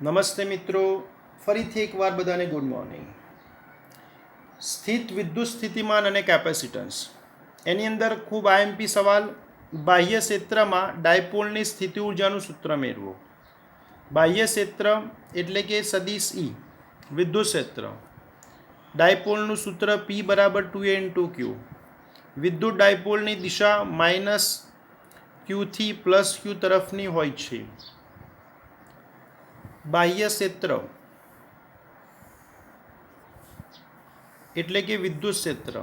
નમસ્તે મિત્રો, ફરીથી એકવાર બધાને ગુડ મોર્નિંગ. સ્થિત વિદ્યુત સ્થિતિમાન અને કેપેસિટન્સ એની અંદર ખૂબ આઈએમપી સવાલ. બાહ્ય ક્ષેત્રમાં ડાયપોલની સ્થિતિ ઉર્જાનું સૂત્ર મેળવો. બાહ્ય ક્ષેત્ર એટલે કે સદિશ ઈ, વિદ્યુત ક્ષેત્ર. ડાયપોલનું સૂત્ર P બરાબર 2A × Q. વિદ્યુત ડાયપોલની દિશા માઇનસ Q થી પ્લસ Q તરફની હોય છે. બાહ્ય ક્ષેત્ર એટલે કે વિદ્યુત ક્ષેત્ર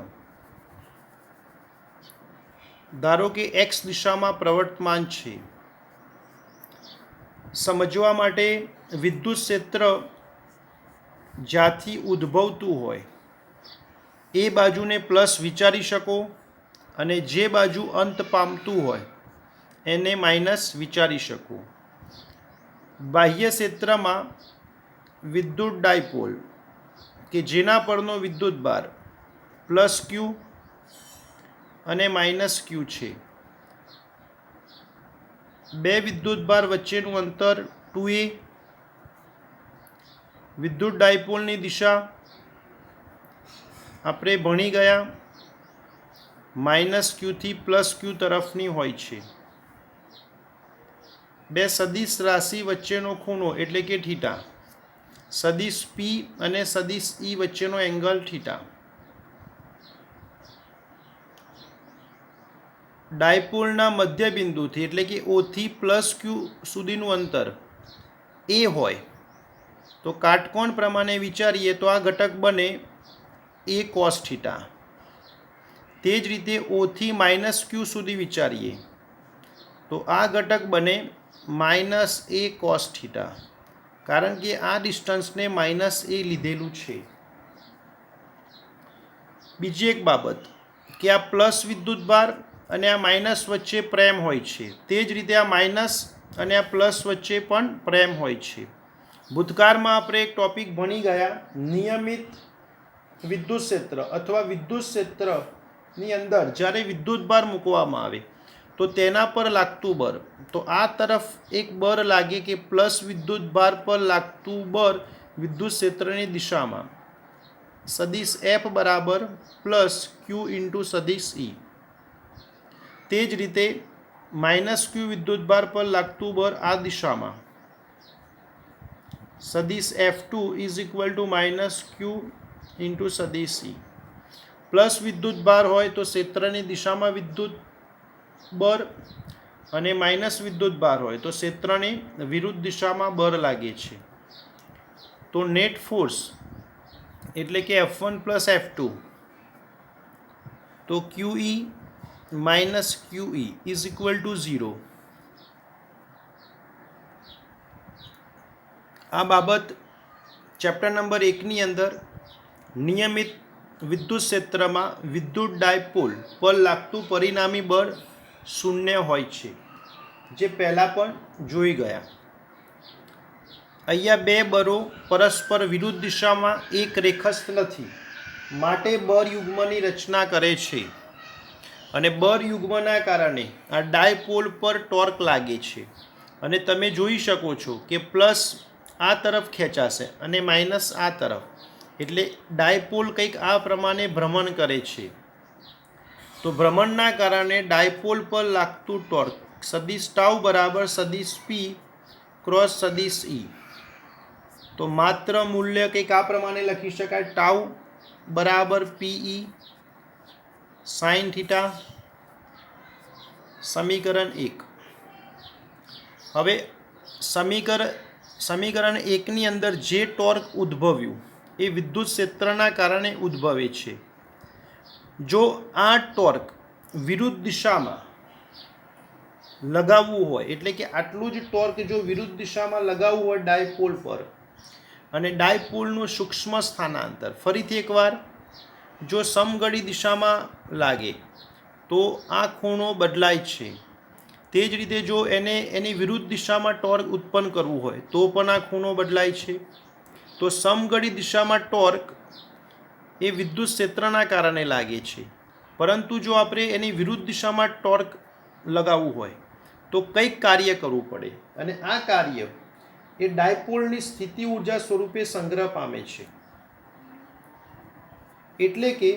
ધારો કે x દિશામાં પ્રવર્તમાન છે. સમજવા માટે વિદ્યુત ક્ષેત્ર જ્યાંથી ઉદ્ભવતું હોય એ બાજુને પ્લસ વિચારી શકો અને જે બાજુ અંત પામતું હોય એને માઇનસ વિચારી શકો. બાહ્ય ક્ષેત્રમાં વિદ્યુત ડાયપોલ કે જેના પરનો વિદ્યુત ભાર પ્લસ ક્યુ અને માઇનસ ક્યુ છે. બે વિદ્યુત ભાર વચ્ચેનું અંતર 2A. વિદ્યુત ડાયપોલની દિશા આપણે ભણી ગયા માઇનસ ક્યુથી પ્લસ ક્યુ તરફની હોય છે. બે સદિશ રાશિ વચ્ચેનો ખૂણો એટલે કે થીટા, સદિશ P અને સદિશ E વચ્ચેનો એંગલ થીટા. ડાયપોલના મધ્ય બિંદુથી એટલે કે O થી પ્લસ ક્યુ સુધીનું અંતર A હોય તો કાટકોણ પ્રમાણે વિચારીએ તો આ ઘટક બને A cos થીટા. તે જ રીતે O થી માઇનસ ક્યુ સુધી વિચારીએ તો આ ઘટક બને માઇનસ A cos થીટા, કારણ કે આ ડિસ્ટન્સને માઇનસ A લીધેલું છે. બીજી એક બાબત કે આ પ્લસ વિદ્યુત ભાર અને આ માઇનસ વચ્ચે પ્રેમ હોય છે. તે જ રીતે આ માઇનસ અને આ પ્લસ વચ્ચે પણ પ્રેમ હોય છે. ભૂતકાળમાં આપણે એક ટોપિક ભણી ગયા નિયમિત વિદ્યુત ક્ષેત્ર અથવા વિદ્યુત ક્ષેત્રની અંદર જ્યારે વિદ્યુત ભાર મૂકવામાં આવે તો તેના પર લાગતું બળ, તો આ તરફ એક બળ લાગે કે પ્લસ વિદ્યુત ભાર પર લાગતું બળ વિદ્યુત ક્ષેત્રની દિશામાં સદિશ F બરાબર પ્લસ Q × સદિશ E. તે જ રીતે માઇનસ ક્યુ વિદ્યુત ભાર પર લાગતું બળ આ દિશામાં સદિશ F2 = માઇનસ ક્યુ × સદિશ E. પ્લસ વિદ્યુત ભાર હોય તો ક્ષેત્રની દિશામાં વિદ્યુત બળ અને માઇનસ વિદ્યુત ભાર હોય તો ક્ષેત્રની વિરુદ્ધ દિશામાં બળ લાગે છે. તો નેટ ફોર્સ એટલે કે F1 + F2 તો QE - QE = 0. આ બાબત ચેપ્ટર નંબર 1ની અંદર નિયમિત વિદ્યુત ક્ષેત્રમાં વિદ્યુત ડાયપોલ પર લાગતું પરિણામી બળ 0 હોય છે, જે પહેલાં પણ જોઈ ગયા. અહીંયા બે બળો પરસ્પર વિરુદ્ધ દિશામાં એક રેખસ્થ નથી, માટે બળ યુગ્મની રચના કરે છે અને બળ યુગ્મના કારણે આ ડાયપોલ પર ટોર્ક લાગે છે. અને તમે જોઈ શકો છો કે પ્લસ આ તરફ ખેંચાશે અને માઇનસ આ તરફ, એટલે ડાયપોલ કંઈક આ પ્રમાણે ભ્રમણ કરે છે. તો ભ્રમણના કારણે ડાયપોલ પર લાગતું ટોર્ક સદિશ ટાઉ બરાબર સદિશ P × સદિશ E. તો માત્ર મૂલ્ય કંઈક આ પ્રમાણે લખી શકાય, ટાઉ બરાબર PE sin થીટા. સમીકરણ 1. હવે સમીકરણ 1ની અંદર જે ટોર્ક ઉદ્ભવ્યું એ વિદ્યુત ક્ષેત્રના કારણે ઉદ્ભવે છે. જો આ ટોર્ક વિરુદ્ધ દિશામાં લગાવવું હોય એટલે કે આટલું જ ટોર્ક જો વિરુદ્ધ દિશામાં લગાવવું હોય ડાયપોલ પર અને ડાયપોલનું સૂક્ષ્મ સ્થાનાંતર ફરીથી એકવાર જો સમઘડી દિશામાં લાગે તો આ ખૂણો બદલાય છે. તે જ રીતે જો એની વિરુદ્ધ દિશામાં ટોર્ક ઉત્પન્ન કરવું હોય તો પણ આ ખૂણો બદલાય છે. તો સમઘડી દિશામાં ટોર્ક એ વિદ્યુત ક્ષેત્રના કારણે લાગે છે, પરંતુ જો આપણે એની વિરુદ્ધ દિશામાં ટોર્ક લગાવવું હોય તો કંઈક કાર્ય કરવું પડે અને આ કાર્ય એ ડાયપોલની સ્થિતિ ઉર્જા સ્વરૂપે સંગ્રહ પામે છે. એટલે કે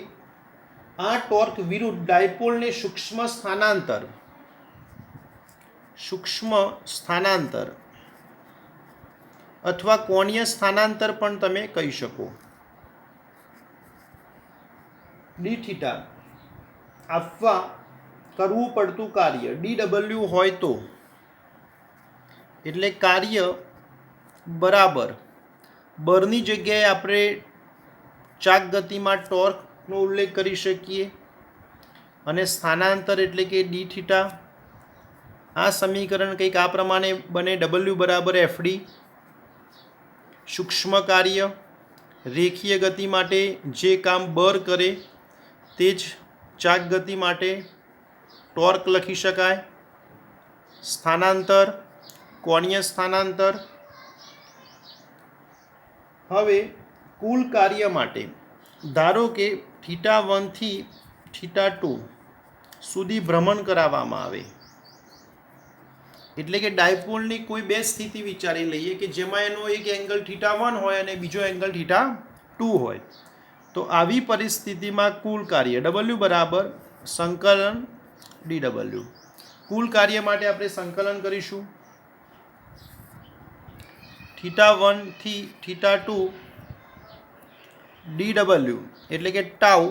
આ ટોર્ક વિરુદ્ધ ડાયપોલને સૂક્ષ્મ સ્થાનાંતર અથવા કોણીય સ્થાનાંતર પણ તમે કહી શકો. ડી થીટા આપવા કરવું પડતું કાર્ય dw હોય તો, એટલે કાર્ય બરાબર બળની જગ્યાએ આપણે ચાક ગતિમાં ટોર્કનો ઉલ્લેખ કરી શકીએ અને સ્થાનાંતર એટલે કે ડી થીટા. આ સમીકરણ કંઈક આ પ્રમાણે બને: w બરાબર fd. સૂક્ષ્મ કાર્ય રેખીય ગતિ માટે જે કામ બળ કરે તે જ ચાક ગતિ માટે ટોર્ક લખી શકાય. સ્થાનાંતર કોણીય સ્થાનાંતર. હવે કુલ કાર્ય માટે ધારો કે θ1 થી θ2 સુધી ભ્રમણ કરાવવામાં આવે, એટલે કે ડાયપોલની કોઈ બે સ્થિતિ વિચારી લઈએ કે જેમાં એનો એક એંગલ θ1 હોય અને બીજો એંગલ θ2 હોય. તો આવી પરિસ્થિતિમાં કુલ કાર્ય w બરાબર સંકલન dw. કુલ કાર્ય માટે આપણે સંકલન કરીશું θ1 થી θ2 dw એટલે કે ટાઉ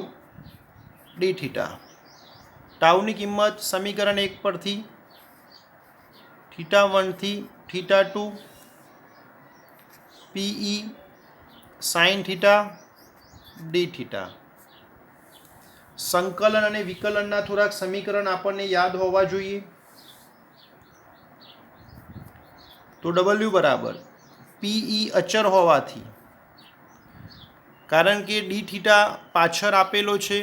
ડી થીટા. ટાઉની કિંમત સમીકરણ 1 પરથી θ1 થી θ2 pe sin θ ડી થીટા. સંકલન અને વિકલનના થોડાક સમીકરણ આપણને યાદ હોવા જોઈએ. તો w બરાબર pe અચર હોવાથી, કારણ કે ડી થીટા પાછળ આપેલો છે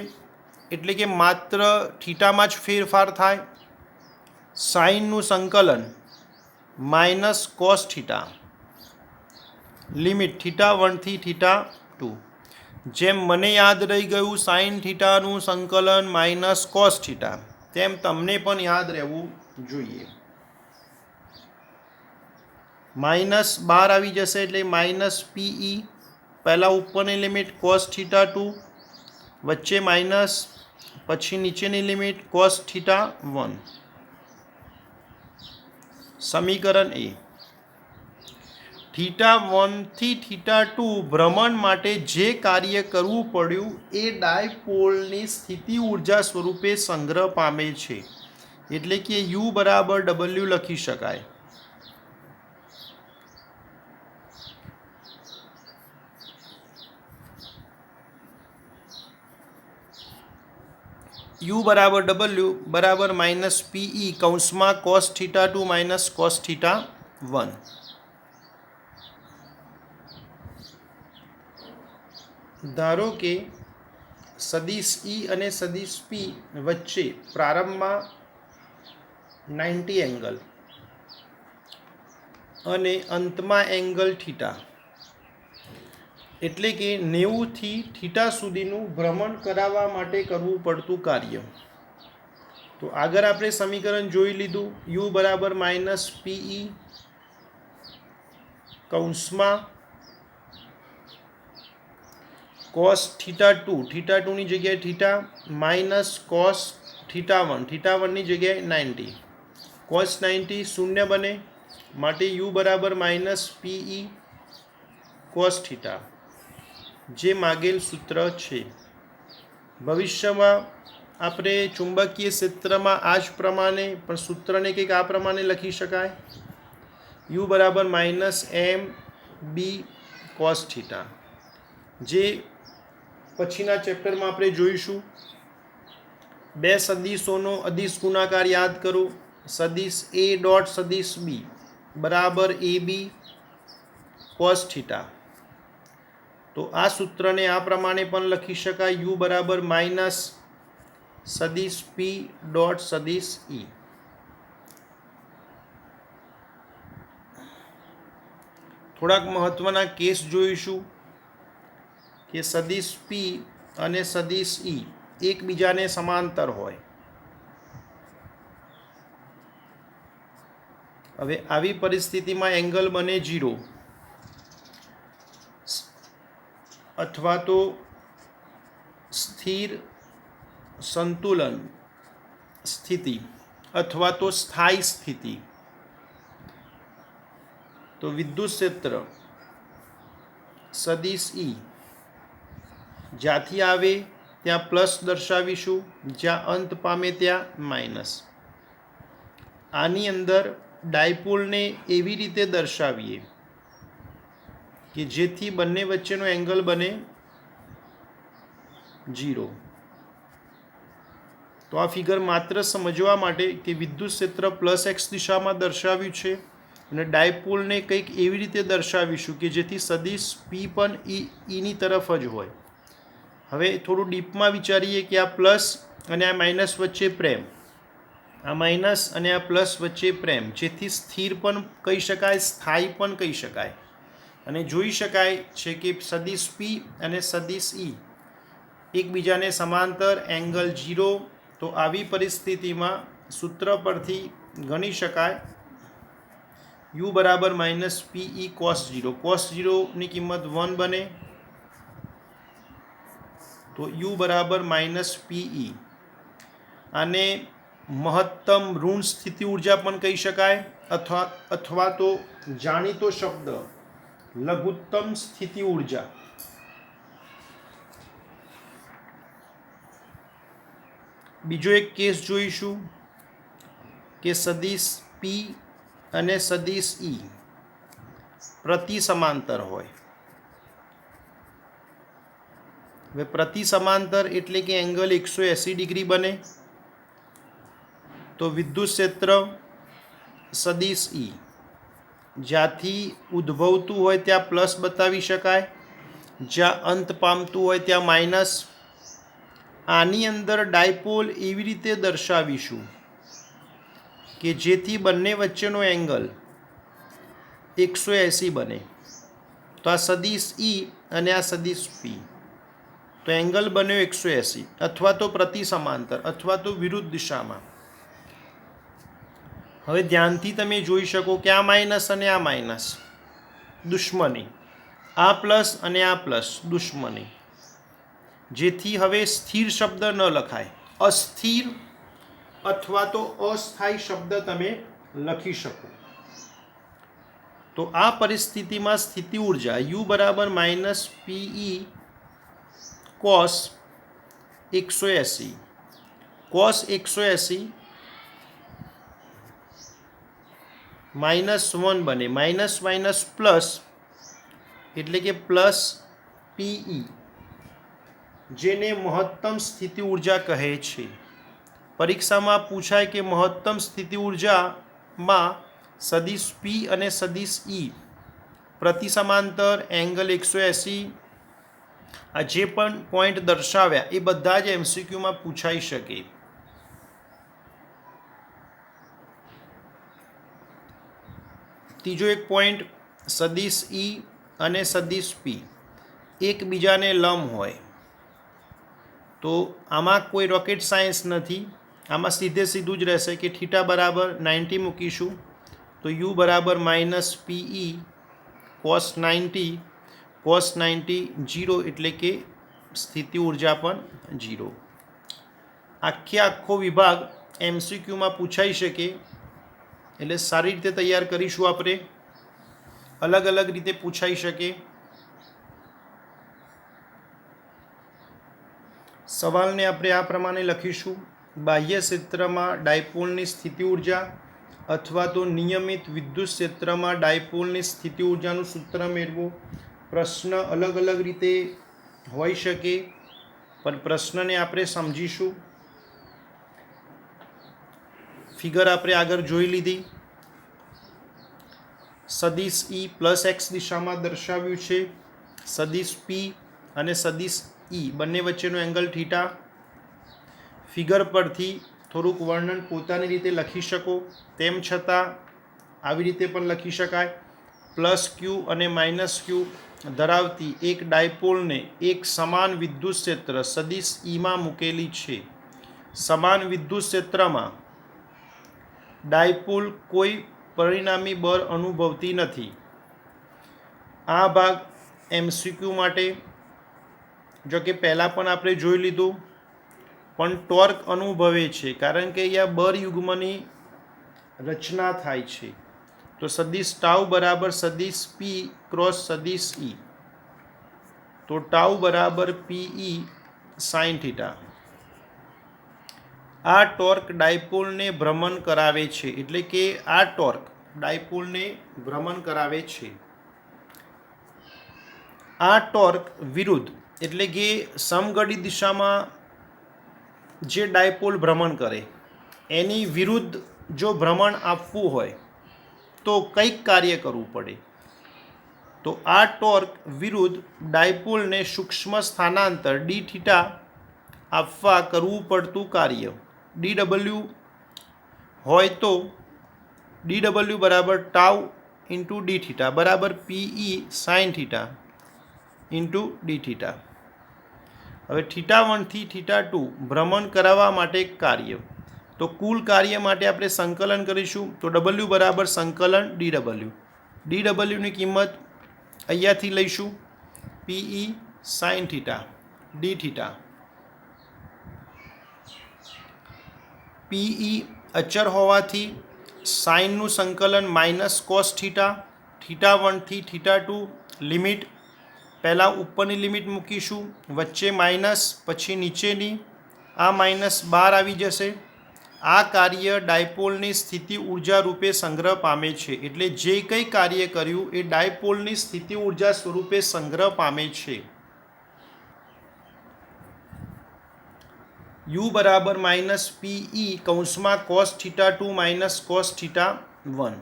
એટલે કે માત્ર થીટામાં જ ફેરફાર થાય. સાઇનનું સંકલન માઇનસ કોસ થીટા લિમિટ θ1 થી θ2. જેમ મને યાદ રહી ગયું સાઇન થીટાનું સંકલન માઇનસ કોસ થીટા, તેમ તમને પણ યાદ રહેવું જોઈએ. -12 આવી જશે એટલે માઇનસ pe, પહેલાં ઉપરની લિમિટ કોસ θ2, વચ્ચે માઇનસ, પછી નીચેની લિમિટ કોસ θ1. સમીકરણ એ θ1 થી θ2 ભ્રમણ માટે જે કાર્ય કરવું પડ્યું એ ડાયપોલની સ્થિતિ ઉર્જા સ્વરૂપે સંગ્રહ પામે છે, એટલે કે u બરાબર w લખી શકાય. u બરાબર w બરાબર માઇનસ pe કૌંસમાં cos θ2 માઇનસ cos θ1. ધારો કે સદિશ E અને સદિશ P વચ્ચે પ્રારંભમાં 90 એંગલ અને અંતમાં એંગલ થીટા, એટલે કે 90 થી થીટા સુધીનું ભ્રમણ કરાવવા માટે કરવું પડતું કાર્ય. તો આગળ આપણે સમીકરણ જોઈ લીધું. u બરાબર માઇનસ pe કૌંસમાં cos θ2 ની જગ્યાએ થીટા માઇનસ cos θ1 ની જગ્યાએ 90. cos 90 શૂન્ય બને માટે u બરાબર માઇનસ pe cos θ, જે માગેલ સૂત્ર છે. ભવિષ્યમાં આપણે ચુંબકીય ક્ષેત્રમાં આ જ પ્રમાણે પણ સૂત્રને કંઈક આ પ્રમાણે લખી શકાય: u બરાબર માઇનસ m b cos θ, જે પછીના ચેપ્ટરમાં આપણે જોઈશું. બે સદિશોનો અદિશ ગુણાકાર યાદ કરો. સદિશ a ડોટ સદિશ b બરાબર ab cos θ. તો આ સૂત્રને આ પ્રમાણે પણ લખી શકાય: u બરાબર માઇનસ સદિશ p ડોટ સદિશ e. થોડાક મહત્વના કેસ જોઈશું કે સદિશ p અને સદિશ e એકબીજાને સમાંતર હોય હવે આવી પરિસ્થિતિમાં એંગલ બને 0 અથવા તો સ્થિર સંતુલન સ્થિતિ અથવા તો સ્થાયી સ્થિતિ. તો વિદ્યુત ક્ષેત્ર સદિશ E જ્યાંથી આવે ત્યાં પ્લસ દર્શાવીશું, જ્યાં અંત પામે ત્યાં માઇનસ. આની અંદર ડાયપોલને એવી રીતે દર્શાવીએ કે જેથી બંને વચ્ચેનો એંગલ બને 0. તો આ ફિગર માત્ર સમજવા માટે કે વિદ્યુત ક્ષેત્ર પ્લસ એક્સ દિશામાં દર્શાવ્યું છે અને ડાયપોલને કંઈક એવી રીતે દર્શાવીશું કે જેથી સદિશ પી પણ ઈની તરફ જ હોય. હવે થોડું ડીપમાં વિચારીએ કે આ પ્લસ અને આ માઇનસ વચ્ચે પ્રેમ, આ માઇનસ અને આ પ્લસ વચ્ચે પ્રેમ, જેથી સ્થિર પણ કહી શકાય, સ્થાયી પણ કહી શકાય. અને જોઈ શકાય છે કે સદિશ પી અને સદિશ ઈ એકબીજાને સમાંતર, એંગલ 0. તો આવી પરિસ્થિતિમાં સૂત્ર પરથી ગણી શકાય u બરાબર માઇનસ પીઈ કોસ 0. કોસ 0ની કિંમત 1 બને, તો u બરાબર માઇનસ પીઈ. આને મહત્તમ ઋણ સ્થિતિ ઉર્જા પણ કહી શકાય અથવા તો જાણીતો શબ્દ લઘુત્તમ સ્થિતિ ઉર્જા. બીજો એક કેસ જોઈશું કે સદિશ પી અને સદિશ ઈ પ્રતિ સમાંતર હોય. હવે પ્રતિ સમાંતર એટલે કે એંગલ 180 ડિગ્રી બને. તો વિદ્યુત ક્ષેત્ર સદિશ ઈ જ્યાંથી ઉદ્ભવતું હોય ત્યાં પ્લસ બતાવી શકાય, જ્યાં અંત પામતું હોય ત્યાં માઇનસ. આની અંદર ડાયપોલ એવી રીતે દર્શાવીશું કે જેથી બંને વચ્ચેનો એંગલ 180 બને. તો આ સદિશ ઈ અને આ સદિશ પી, તો એંગલ બન્યો 180 અથવા તો પ્રતિ સમાંતર અથવા તો વિરુદ્ધ દિશામાં. હવે ધ્યાનથી તમે જોઈ શકો કે આ માઇનસ અને આ માઇનસ દુશ્મની, આ પ્લસ અને આ પ્લસ દુશ્મની, જેથી હવે સ્થિર શબ્દ ન લખાય, અસ્થિર અથવા તો અસ્થાયી શબ્દ તમે લખી શકો. તો આ પરિસ્થિતિમાં સ્થિતિ ઉર્જા u બરાબર માઇનસ પીઈ કોસ 180. કોસ 180 -1 બને, માઇનસ માઇનસ પ્લસ એટલે કે પ્લસ પીઈ, જેને મહત્તમ સ્થિતિ ઉર્જા કહે છે. પરીક્ષામાં પૂછાય કે મહત્તમ સ્થિતિ ઉર્જામાં સદિશ પી અને સદિશ ઈ પ્રતિ સમાંતર, એંગલ 180, આ જે પણ પોઈન્ટ દર્શાવ્યા એ બધા જ એમસીક્યુમાં પૂછાઈ શકે. ત્રીજો એક પોઈન્ટ, સદિશ ઈ અને સદિશ પી એકબીજાને લંબ હોય. તો આમાં કોઈ રોકેટ સાયન્સ નથી, આમાં સીધે સીધું જ રહેશે કે થીટા બરાબર 90 મૂકીશું, તો u બરાબર માઇનસ પીઈ કોસ 90, કોસ 90 0 એટલે કે સ્થિતિ ઉર્જા પણ 0. આખો વિભાગ એમસીક્યુમાં પૂછાઈ શકે, એટલે સારી રીતે તૈયાર કરીશું આપણે. અલગ અલગ રીતે પૂછાઈ શકે. સવાલને આપણે આ પ્રમાણે લખીશું: બાહ્ય ક્ષેત્રમાં ડાયપોલની સ્થિતિ ઉર્જા અથવા તો નિયમિત વિદ્યુત ક્ષેત્રમાં ડાયપોલની સ્થિતિ ઉર્જાનું સૂત્ર મેળવો. પ્રશ્ન અલગ અલગ રીતે હોઈ શકે, પણ પ્રશ્નને આપણે સમજીશું. ફિગર આપણે આગળ જોઈ લીધી. સદિશ ઈ પ્લસ એક્સ દિશામાં દર્શાવ્યું છે. સદિશ પી અને સદિશ ઈ બંને વચ્ચેનો એંગલ થીટા. ફિગર પરથી થોડુંક વર્ણન પોતાની રીતે લખી શકો, તેમ છતાં આવી રીતે પણ લખી શકાય. પ્લસ ક્યુ અને માઇનસ ક્યુ ધરાવતી એક ડાયપોલને એક સમાન વિદ્યુત ક્ષેત્ર સદિશ ઈમાં મૂકેલી છે. સમાન વિદ્યુત ક્ષેત્રમાં ડાયપોલ કોઈ પરિણામી બળ અનુભવતી નથી. આ ભાગ MCQ માટે, જો કે પહેલાં પણ આપણે જોઈ લીધું, પણ ટોર્ક અનુભવે છે કારણ કે અહીંયા બર યુગ્મની રચના થાય છે. તો સદિશ ટાઉ બરાબર સદિશ પી ક્રોસ સદિશ ઈ. તો ટાઉ બરાબર PE સાઇન થીટા. આ ટોર્ક ડાયપોલને ભ્રમણ કરાવે છે, એટલે કે આ ટોર્ક ડાયપોલને ભ્રમણ કરાવે છે. આ ટોર્ક વિરુદ્ધ, એટલે કે સમઘડી દિશામાં જે ડાયપોલ ભ્રમણ કરે એની વિરુદ્ધ જો ભ્રમણ આપવું હોય તો કંઈક કાર્ય કરવું પડે. તો આ ટોર્ક વિરુદ્ધ ડાયપોલને સૂક્ષ્મ સ્થાનાંતર ડી થીટા આપવા કરવું પડતું કાર્ય DW હોય તો DW બરાબર ટાઉ ઇન્ટુ ડી થીટા બરાબર PE sine theta into D theta. હવે θ1 થી θ2 ભ્રમણ કરાવવા માટે એક કાર્ય. તો કુલ કાર્ય માટે આપણે સંકલન કરીશું. તો W બરાબર સંકલન DW. DWની કિંમત અહીંયાથી લઈશું PE sine theta D theta. PE અચર હોવાથી સાઇનનું સંકલન માઇનસ કોસ થીટા, θ1 થી θ2 લિમિટ, પહેલાં ઉપરની લિમિટ મૂકીશું, વચ્ચે માઇનસ, પછી નીચેની, આ માઇનસ બહાર આવી જશે. આ કાર્ય ડાયપોલની સ્થિતિ ઉર્જા રૂપે સંગ્રહ પામે છે, એટલે જે કંઈ કાર્ય કર્યું એ ડાયપોલની સ્થિતિ ઉર્જા સ્વરૂપે સંગ્રહ પામે છે. U બરાબર માઇનસ PE કૌંસમાં કોસ θ2 માઇનસ કોસ θ1.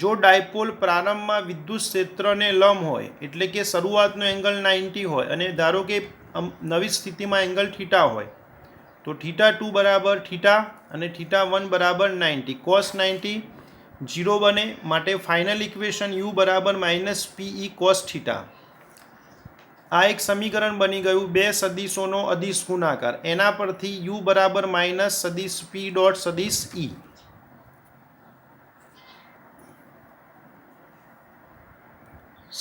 જો ડાયપોલ પ્રારંભમાં વિદ્યુત ક્ષેત્રને લંબ હોય, એટલે કે શરૂઆતનો એંગલ 90 હોય અને ધારો કે નવી સ્થિતિમાં એંગલ θ હોય, તો θ2 બરાબર θ અને θ1 બરાબર 90. કોસ 90 0 બને, માટે ફાઇનલ ઇક્વેશન U બરાબર માઇનસ PE કોસ θ. આ એક સમીકરણ બની ગયું બે સદિશોનો અદિશ ગુણાકાર. એના પરથી U બરાબર માઇનસ સદિશ P ડોટ સદિશ E.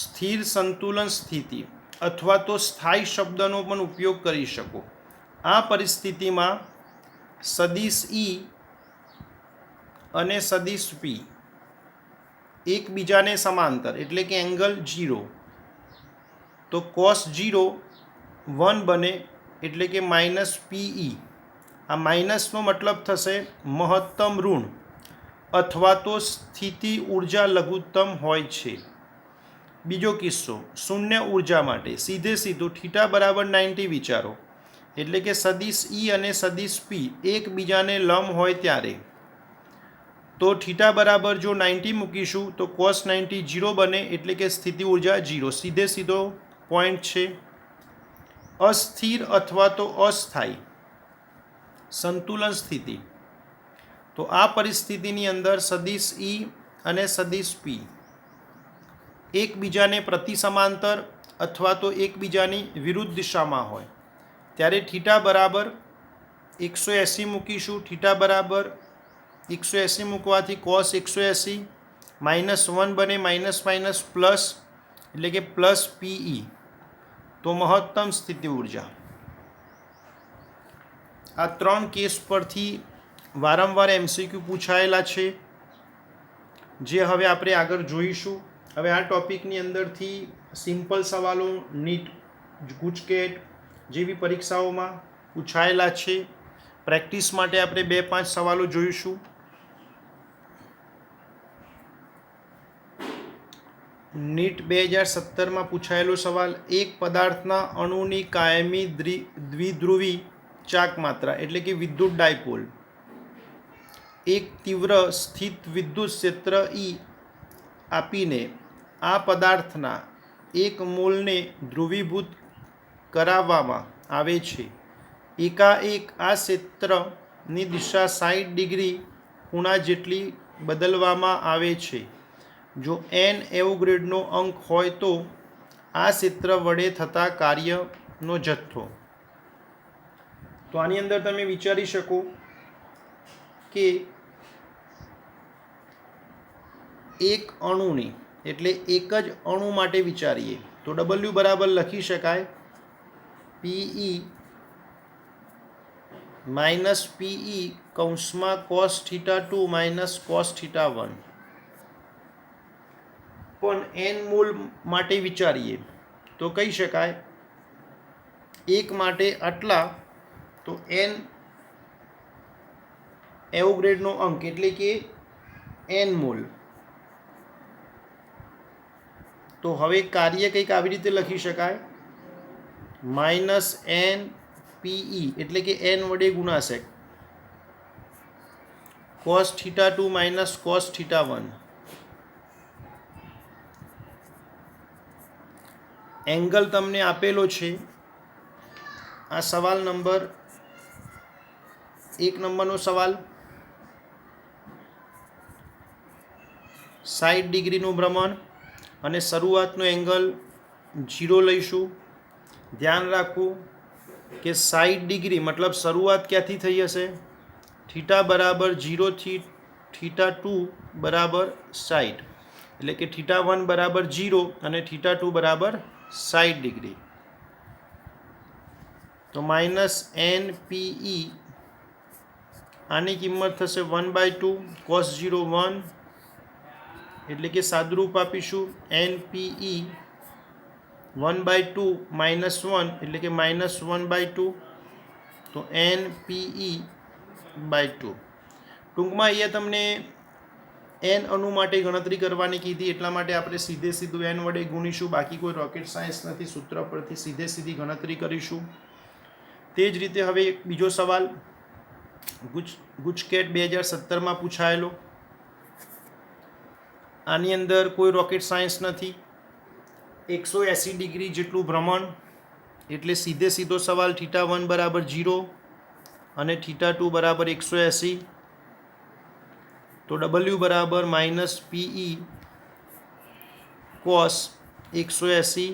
સ્થિર સંતુલન સ્થિતિ અથવા તો સ્થાયી શબ્દનો પણ ઉપયોગ કરી શકો. આ પરિસ્થિતિમાં સદિશ E અને સદિશ P એકબીજાને સમાંતર, એટલે કે એંગલ 0. તો કોસ 0 1 બને, એટલે કે માઇનસ PE. આ માઇનસનો મતલબ થશે મહત્તમ ઋણ અથવા તો સ્થિતિ ઉર્જા લઘુત્તમ હોય છે. બીજો કિસ્સો શૂન્ય ઉર્જા માટે સીધે સીધું θ બરાબર 90 વિચારો, એટલે કે સદિશ E અને સદિશ P એકબીજાને લંબ હોય ત્યારે. તો θ બરાબર જો 90 મૂકીશું તો કોસ 90 0 બને, એટલે કે સ્થિતિ ઉર્જા 0. સીધે સીધો પોઈન્ટ છે. અસ્થિર અથવા તો અસ્થાયી સંતુલન સ્થિતિ. તો આ પરિસ્થિતિની અંદર સદિશ E અને સદિશ P એકબીજાને પ્રતિ સમાંતર અથવા તો એકબીજાની વિરુદ્ધ દિશામાં હોય ત્યારે θ બરાબર 180 મૂકીશું. θ બરાબર 180 મૂકવાથી કોસ 180 માઇનસ 1 બને, માઇનસ માઇનસ પ્લસ, એટલે કે પ્લસ PE. તો મહત્તમ સ્થિતિ ઉર્જા. આ ત્રણ કેસ પરથી વારંવાર MCQ પૂછાયેલા છે, જે હવે આપણે આગળ જોઈશું. હવે આ ટોપિકની અંદરથી સિમ્પલ સવાલો નીટ, ગુજકેટ જેવી પરીક્ષાઓમાં પૂછાયેલા છે. પ્રેક્ટિસ માટે આપણે 2-5 સવાલો જોઈશું. નીટ 2017માં પૂછાયેલો સવાલ, એક પદાર્થના અણુની કાયમી દ્વિધ્રુવી ચાક માત્રા, એટલે કે વિદ્યુત ડાયપોલ, એક તીવ્ર સ્થિત વિદ્યુત ક્ષેત્ર E આપીને આ પદાર્થના એક મોલને ધ્રુવીભૂત કરાવવામાં આવે છે. એકાએક આ ક્ષેત્રની દિશા 60 ડિગ્રી ખૂણા જેટલી બદલવામાં આવે છે. જો n એવોગાડ્રોનો અંક હોય તો આ ક્ષેત્ર વડે થતા કાર્યનો જથ્થો. તો આની અંદર તમે વિચારી શકો કે એક અણુની એટલે એક જ અણુ માટે વિચારીએ તો W બરાબર લખી શકાય PE માઇનસ PE કૌંસમાં cos θ2 માઇનસ cos θ1. પણ n મૂળ માટે વિચારીએ તો કહી શકાય એક માટે આટલા તો n એવોગ્રેડનો અંક એટલે કે n મૂળ. તો હવે કાર્ય કંઈક આવી રીતે લખી શકાય માઇનસ n PE એટલે કે n વડે ગુણાશે cos θ2 માઇનસ cos θ1. એંગલ તમને આપેલો છે આ સવાલ નંબર 1 નંબરનો સવાલ 60 ડિગ્રીનું ભ્રમણ અને શરૂઆતનો એંગલ 0 લઈશું. ધ્યાન રાખવું કે 60 ડિગ્રી મતલબ શરૂઆત ક્યાંથી થઈ હશે થીટા બરાબર 0 થી θ2 બરાબર 60 એટલે કે θ1 બરાબર 0 અને θ2 બરાબર 60 ડિગ્રી. તો માઇનસ NPE આની કિંમત થશે 1/2 cos 0 1 એટલે કે સાદુરૂપ આપીશું NPE 1/2 માઇનસ 1 એટલે કે માઇનસ 1/2 તો NPE/2. ટૂંકમાં અહીંયા તમને n અણુ માટે ગણતરી કરવાની કીધી એટલા માટે આપણે સીધું n વડે ગુણીશું. બાકી કોઈ રોકેટ સાયન્સ નથી, સૂત્ર પરથી સીધી ગણતરી કરીશું. તે જ રીતે હવે એક બીજો સવાલ ગુજકેટ 2017માં પૂછાયેલો. આની અંદર કોઈ રોકેટ સાયન્સ નથી. 180 ડિગ્રી જેટલું ભ્રમણ એટલે સીધો સવાલ θ1 બરાબર 0 અને θ2 બરાબર 180. તો W બરાબર minus PE cos 180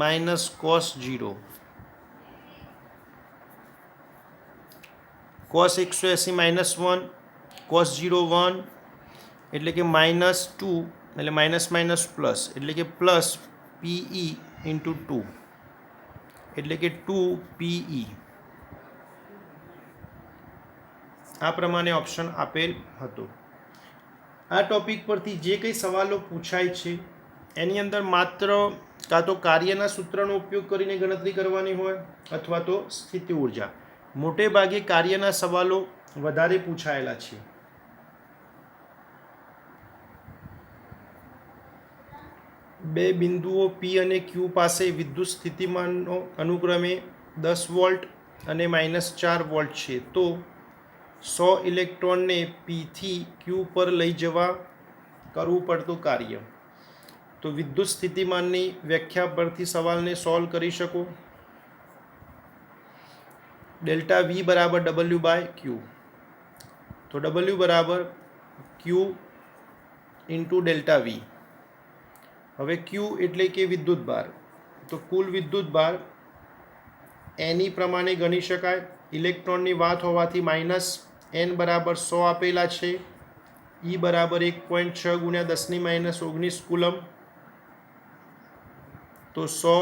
minus cos 0. cos 180 minus 1 cos 0 1 એટલે કે માઇનસ 2 એટલે માઇનસ પ્લસ એટલે કે પ્લસ PE ઇન્ટુ 2 એટલે કે 2PE. આ પ્રમાણે ઓપ્શન આપેલ હતો. આ ટોપિક પરથી જે કંઈ સવાલો પૂછાય છે એની અંદર માત્ર કાં તો કાર્યના સૂત્રનો ઉપયોગ કરીને ગણતરી કરવાની હોય અથવા તો સ્થિતિ ઉર્જા. મોટે ભાગે કાર્યના સવાલો વધારે પૂછાયેલા છે. બે બિંદુઓ P અને Q પાસે વિદ્યુત સ્થિતિમાનનો અનુક્રમે 10 વોલ્ટ અને -4 વોલ્ટ છે. તો 100 ઇલેક્ટ્રોનને P થી Q પર લઈ જવા કરવું પડતું કાર્ય. તો વિદ્યુત સ્થિતિમાનની વ્યાખ્યા પરથી સવાલને સોલ્વ કરી શકો. ડેલ્ટા V બરાબર W/Q. તો W બરાબર Q ઇન્ટુ ડેલ્ટા V. હવે Q એટલે કે વિદ્યુત ભાર. તો કુલ વિદ્યુત ભાર એની પ્રમાણે ગણી શકાય. ઇલેક્ટ્રોનની વાત હોવાથી માઇનસ n બરાબર 100 આપેલા છે. E બરાબર 1.6 ગુણ્યા 10⁻−19 કુલમ. તો 100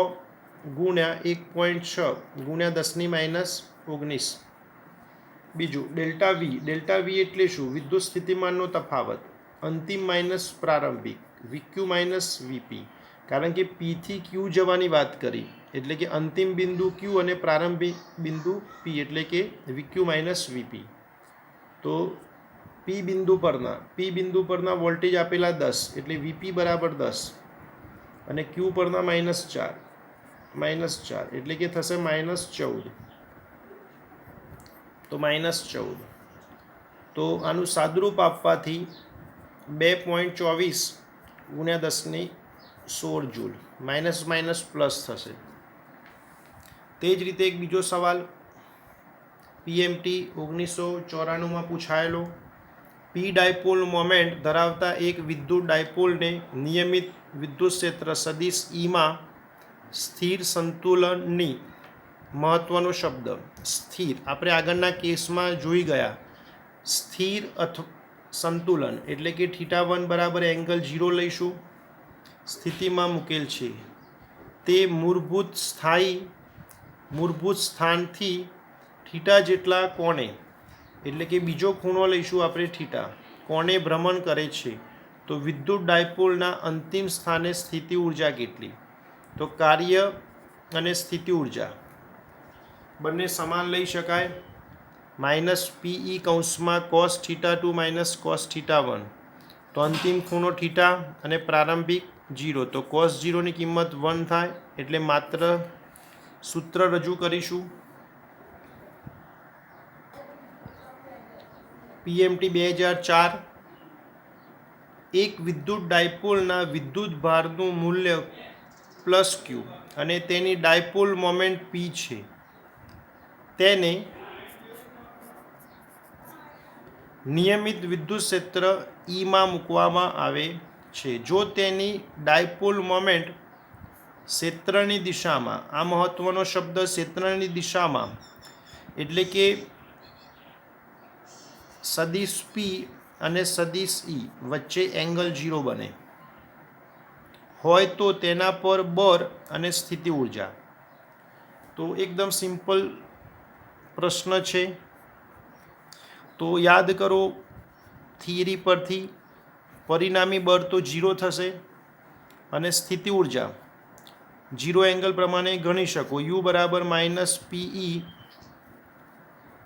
ગુણ્યા 1.6 ગુણ્યા 10⁻19. બીજું ડેલ્ટા V એટલે શું? વિદ્યુત સ્થિતિમાનનો તફાવત અંતિમ માઇનસ પ્રારંભિક VQ માઇનસ VP. કારણ કે P થી Q જવાની વાત કરી એટલે કે અંતિમ બિંદુ Q અને પ્રારંભિક બિંદુ P એટલે કે VQ માઇનસ VP. તો P બિંદુ પરના વોલ્ટેજ આપેલા 10 એટલે VP બરાબર 10 અને Q પરના -4 એટલે કે થશે -14. તો -14. તો આનું સાદુરૂપ આપવાથી 2.24 ગુણ્યા 10⁻16 જૂલ. માઇનસ પ્લસ થશે. તે જ રીતે એક બીજો સવાલ PMT 1994માં પૂછાયેલો. P ડાયપોલ મોમેન્ટ ધરાવતા એક વિદ્યુત ડાયપોલને નિયમિત વિદ્યુત ક્ષેત્ર સદિશ Eમાં સ્થિર સંતુલનની મહત્વનો શબ્દ સ્થિર આપણે આગળના કેસમાં જોઈ ગયા. સંતુલન એટલે કે θ1 બરાબર એંગલ 0 લઈશું, સ્થિતિમાં મૂકેલ છે તે મૂળભૂત સ્થાનથી થીટા જેટલા કોણે એટલે કે બીજો ખૂણો લઈશું આપણે થીટા કોણે ભ્રમણ કરે છે તો વિદ્યુત ડાયપોલના અંતિમ સ્થાને સ્થિતિ ઉર્જા કેટલી? તો કાર્ય અને સ્થિતિ ઉર્જા બંને સમાન લઈ શકાય. માઇનસ પીઈ કૌંસમાં cos θ2 માઇનસ cos θ1, તો અંતિમ ખૂણો થીટા અને પ્રારંભિક 0, તો cos 0 ની કિંમત 1 થાય એટલે માત્ર સૂત્ર રજૂ કરીશું. પીએમટી 2004 એક વિદ્યુત ડાયપોલના વિદ્યુત ભારનું મૂલ્ય પ્લસ ક્યુ અને તેની ડાયપોલ મોમેન્ટ પી છે, તેને નિયમિત વિદ્યુત ક્ષેત્ર ઈમાં મૂકવામાં આવે છે જો તેની ડાયપોલ મોમેન્ટ ક્ષેત્રની દિશામાં, આ મહત્વનો શબ્દ, ક્ષેત્રની દિશામાં એટલે કે સદિશ પી અને સદિશ ઈ વચ્ચે એંગલ 0 બને હોય તો તેના પર બળ અને સ્થિતિ ઉર્જા. તો એકદમ સિમ્પલ પ્રશ્ન છે, તો યાદ કરો થિયરી પરથી પરિણામી બળ તો 0 થશે અને સ્થિતિ ઉર્જા 0 એંગલ પ્રમાણે ગણી શકો, યુ બરાબર માઇનસ પીઈ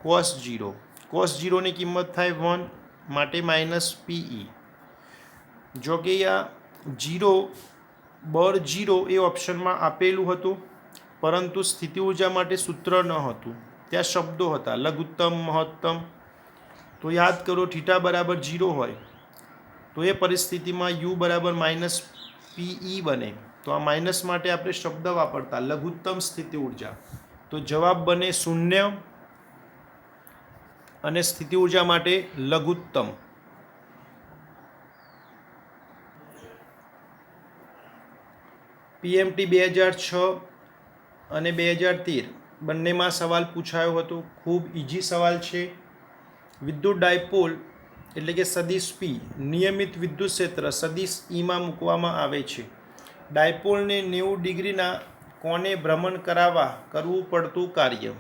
કોસ 0, કોસ 0 ની કિંમત થાય 1 માટે માઇનસ પીઈ. જો કે આ 0 બળ 0 એ ઓપ્શનમાં આપેલું હતું, પરંતુ સ્થિતિ ઉર્જા માટે સૂત્ર ન હતું, ત્યાં શબ્દો હતા લઘુત્તમ, મહત્તમ. તો યાદ કરો થીટા બરાબર 0 હોય તો એ પરિસ્થિતિમાં યુ બરાબર માઇનસ પીઈ બને, તો આ માઇનસ માટે આપણે શબ્દ વાપરતા લઘુત્તમ સ્થિતિ ઉર્જા. તો જવાબ બને 0 અને સ્થિતિ ઉર્જા માટે લઘુત્તમ. પીએમટી 2006 અને 2013 બંનેમાં સવાલ પૂછાયો હતો, ખૂબ ઇઝી સવાલ છે. વિદ્યુત ડાયપોલ એટલે કે સદિશ પી નિયમિત વિદ્યુત ક્ષેત્ર સદિશ ઈમાં મૂકવામાં આવે છે. ડાયપોલને 90 ડિગ્રીના કોણે ભ્રમણ કરવું પડતું કાર્ય.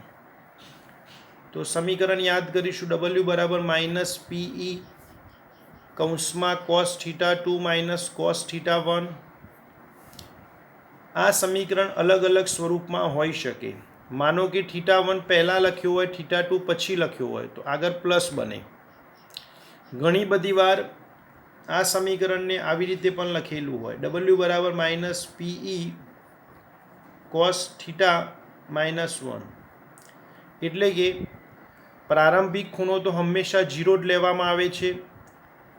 તો સમીકરણ યાદ કરીશું, ડબલ્યુ બરાબર માઇનસ પીઈ કૌંસમાં cos θ2 માઇનસ cos θ1. આ સમીકરણ અલગ અલગ સ્વરૂપમાં હોઈ શકે. માનો કે θ1 પહેલાં લખ્યો હોય, θ2 પછી લખ્યો હોય તો આગળ પ્લસ બને. ઘણી બધી વાર આ સમીકરણને આવી રીતે પણ લખેલું હોય, ડબલ્યુ બરાબર minus PE cos theta minus 1, એટલે કે પ્રારંભિક ખૂણો તો હંમેશા 0 જ લેવામાં આવે છે,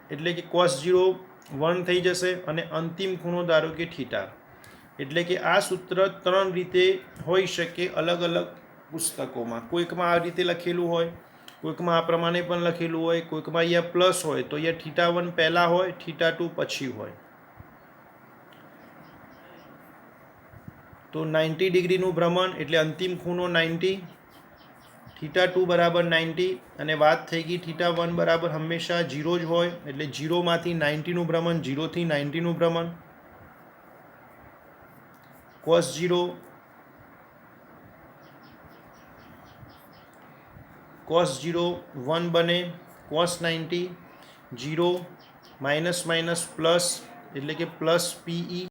એટલે કે cos 0 1 થઈ જશે અને અંતિમ ખૂણો ધારો કે થીટા. એટલે કે આ સૂત્ર 3 રીતે હોઈ શકે અલગ અલગ પુસ્તકોમાં. કોઈકમાં આ રીતે લખેલું હોય, કોઈકમાં આ પ્રમાણે પણ લખેલું હોય, કોઈકમાં અહીંયા પ્લસ હોય તો અહીંયા θ1 પહેલાં હોય, θ2 પછી હોય. તો 90 ડિગ્રીનું ભ્રમણ એટલે અંતિમ ખૂણો 90, θ2 બરાબર 90 અને વાત થઈ ગઈ θ1 બરાબર હંમેશા 0 જ હોય, એટલે 0 માંથી 90નું ભ્રમણ, 0 થી 90નું ભ્રમણ. cos 0 1 બને, cos 90 0 માઇનસ માઇનસ પ્લસ એટલે કે પ્લસ પીઈ